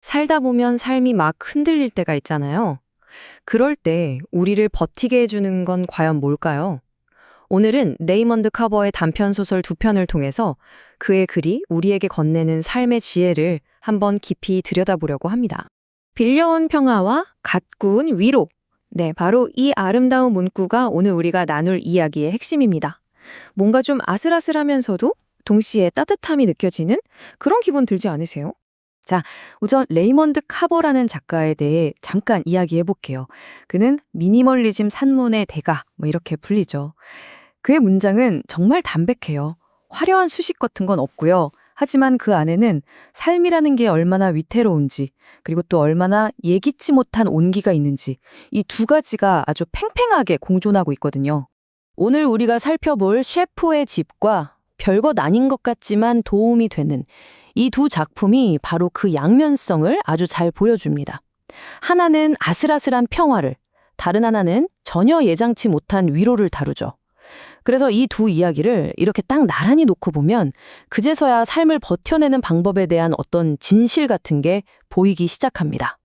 살다 보면 삶이 막 흔들릴 때가 있잖아요. 그럴 때 우리를 버티게 해주는 건 과연 뭘까요? 오늘은 레이먼드 카버의 단편소설 두 편을 통해서 그의 글이 우리에게 건네는 삶의 지혜를 한번 깊이 들여다보려고 합니다. 빌려온 평화와 갖구운 위로. 네, 바로 이 아름다운 문구가 오늘 우리가 나눌 이야기의 핵심입니다. 뭔가 좀 아슬아슬하면서도 동시에 따뜻함이 느껴지는 그런 기분 들지 않으세요? 자, 우선 레이먼드 카버라는 작가에 대해 잠깐 이야기해 볼게요. 그는 미니멀리즘 산문의 대가, 이렇게 불리죠. 그의 문장은 정말 담백해요. 화려한 수식 같은 건 없고요. 하지만 그 안에는 삶이라는 게 얼마나 위태로운지, 그리고 또 얼마나 예기치 못한 온기가 있는지, 이 두 가지가 아주 팽팽하게 공존하고 있거든요. 오늘 우리가 살펴볼 셰프의 집과 별것 아닌 것 같지만 도움이 되는 이 두 작품이 바로 그 양면성을 아주 잘 보여줍니다. 하나는 아슬아슬한 평화를, 다른 하나는 전혀 예상치 못한 위로를 다루죠. 그래서 이 두 이야기를 이렇게 딱 나란히 놓고 보면 그제서야 삶을 버텨내는 방법에 대한 어떤 진실 같은 게 보이기 시작합니다.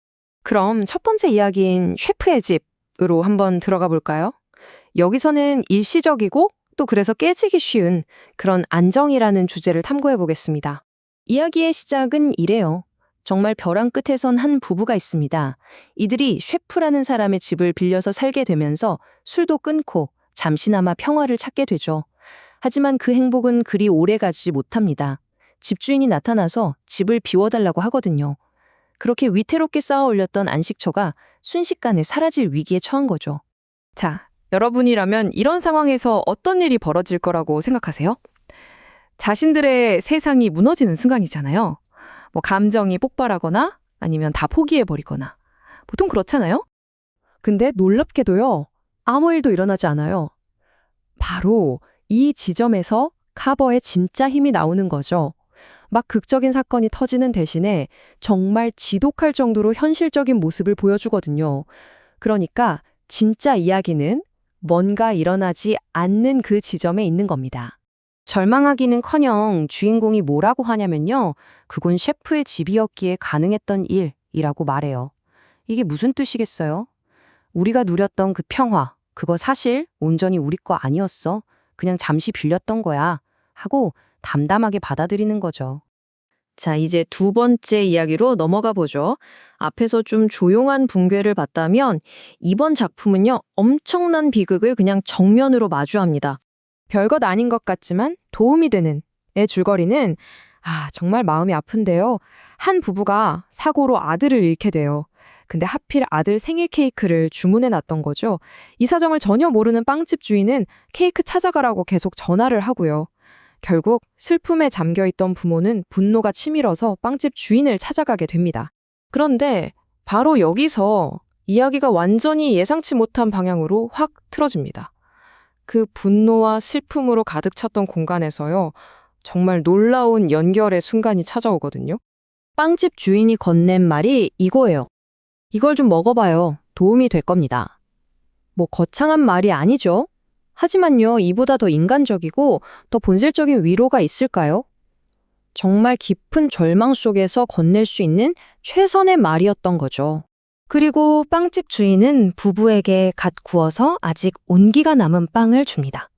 그럼 첫 번째 이야기인 셰프의 집으로 한번 들어가 볼까요? 여기서는 일시적이고 또 그래서 깨지기 쉬운 그런 안정이라는 주제를 탐구해 보겠습니다. 이야기의 시작은 이래요. 정말 벼랑 끝에선 한 부부가 있습니다. 이들이 셰프라는 사람의 집을 빌려서 살게 되면서 술도 끊고 잠시나마 평화를 찾게 되죠. 하지만 그 행복은 그리 오래 가지 못합니다. 집주인이 나타나서 집을 비워달라고 하거든요. 그렇게 위태롭게 쌓아 올렸던 안식처가 순식간에 사라질 위기에 처한 거죠. 자, 여러분이라면 이런 상황에서 어떤 일이 벌어질 거라고 생각하세요? 자신들의 세상이 무너지는 순간이잖아요. 감정이 폭발하거나 아니면 다 포기해버리거나. 보통 그렇잖아요? 근데 놀랍게도요, 아무 일도 일어나지 않아요. 바로 이 지점에서 카버의 진짜 힘이 나오는 거죠. 막 극적인 사건이 터지는 대신에 정말 지독할 정도로 현실적인 모습을 보여주거든요. 그러니까 진짜 이야기는 뭔가 일어나지 않는 그 지점에 있는 겁니다. 절망하기는커녕 주인공이 뭐라고 하냐면요. 그건 셰프의 집이었기에 가능했던 일이라고 말해요. 이게 무슨 뜻이겠어요? 우리가 누렸던 그 평화, 그거 사실 온전히 우리 거 아니었어. 그냥 잠시 빌렸던 거야. 하고 담담하게 받아들이는 거죠. 자, 이제 두 번째 이야기로 넘어가 보죠. 앞에서 좀 조용한 붕괴를 봤다면 이번 작품은요, 엄청난 비극을 그냥 정면으로 마주합니다. 별것 아닌 것 같지만 도움이 되는 의 줄거리는 정말 마음이 아픈데요. 한 부부가 사고로 아들을 잃게 돼요. 근데 하필 아들 생일 케이크를 주문해 놨던 거죠. 이 사정을 전혀 모르는 빵집 주인은 케이크 찾아가라고 계속 전화를 하고요. 결국 슬픔에 잠겨있던 부모는 분노가 치밀어서 빵집 주인을 찾아가게 됩니다. 그런데 바로 여기서 이야기가 완전히 예상치 못한 방향으로 확 틀어집니다. 그 분노와 슬픔으로 가득 찼던 공간에서요, 정말 놀라운 연결의 순간이 찾아오거든요. 빵집 주인이 건넨 말이 이거예요. 이걸 좀 먹어봐요. 도움이 될 겁니다. 거창한 말이 아니죠. 하지만요, 이보다 더 인간적이고 더 본질적인 위로가 있을까요? 정말 깊은 절망 속에서 건넬 수 있는 최선의 말이었던 거죠. 그리고 빵집 주인은 부부에게 갓 구워서 아직 온기가 남은 빵을 줍니다.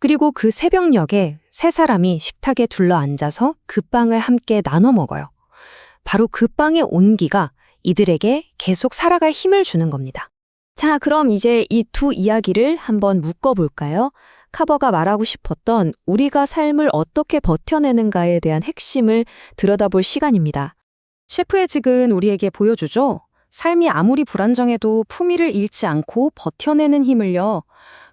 그리고 그 새벽녘에 세 사람이 식탁에 둘러앉아서 그 빵을 함께 나눠 먹어요. 바로 그 빵의 온기가 이들에게 계속 살아갈 힘을 주는 겁니다. 자, 그럼 이제 이 두 이야기를 한번 묶어볼까요? 카버가 말하고 싶었던 우리가 삶을 어떻게 버텨내는가에 대한 핵심을 들여다볼 시간입니다. 셰프의 직은 우리에게 보여주죠. 삶이 아무리 불안정해도 품위를 잃지 않고 버텨내는 힘을요.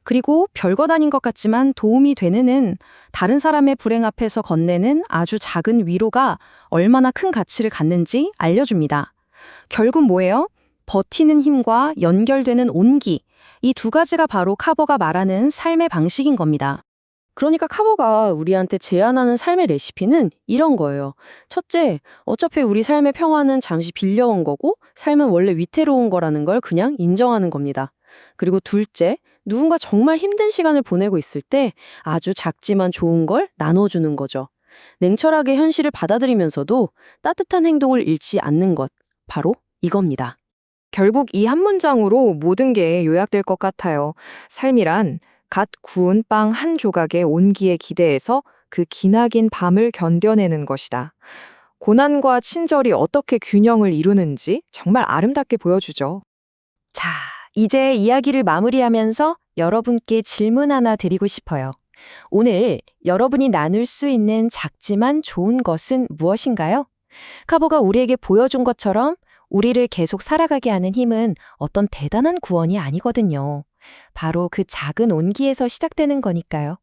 그리고 별것 아닌 것 같지만 도움이 되는 다른 사람의 불행 앞에서 건네는 아주 작은 위로가 얼마나 큰 가치를 갖는지 알려줍니다. 결국 뭐예요? 버티는 힘과 연결되는 온기. 이 두 가지가 바로 카버가 말하는 삶의 방식인 겁니다. 그러니까 카버가 우리한테 제안하는 삶의 레시피는 이런 거예요. 첫째, 어차피 우리 삶의 평화는 잠시 빌려온 거고 삶은 원래 위태로운 거라는 걸 그냥 인정하는 겁니다. 그리고 둘째, 누군가 정말 힘든 시간을 보내고 있을 때 아주 작지만 좋은 걸 나눠주는 거죠. 냉철하게 현실을 받아들이면서도 따뜻한 행동을 잃지 않는 것, 바로 이겁니다. 결국 이 한 문장으로 모든 게 요약될 것 같아요. 삶이란 갓 구운 빵 한 조각의 온기에 기대해서 그 기나긴 밤을 견뎌내는 것이다. 고난과 친절이 어떻게 균형을 이루는지 정말 아름답게 보여주죠. 자, 이제 이야기를 마무리하면서 여러분께 질문 하나 드리고 싶어요. 오늘 여러분이 나눌 수 있는 작지만 좋은 것은 무엇인가요? 카보가 우리에게 보여준 것처럼 우리를 계속 살아가게 하는 힘은 어떤 대단한 구원이 아니거든요. 바로 그 작은 온기에서 시작되는 거니까요.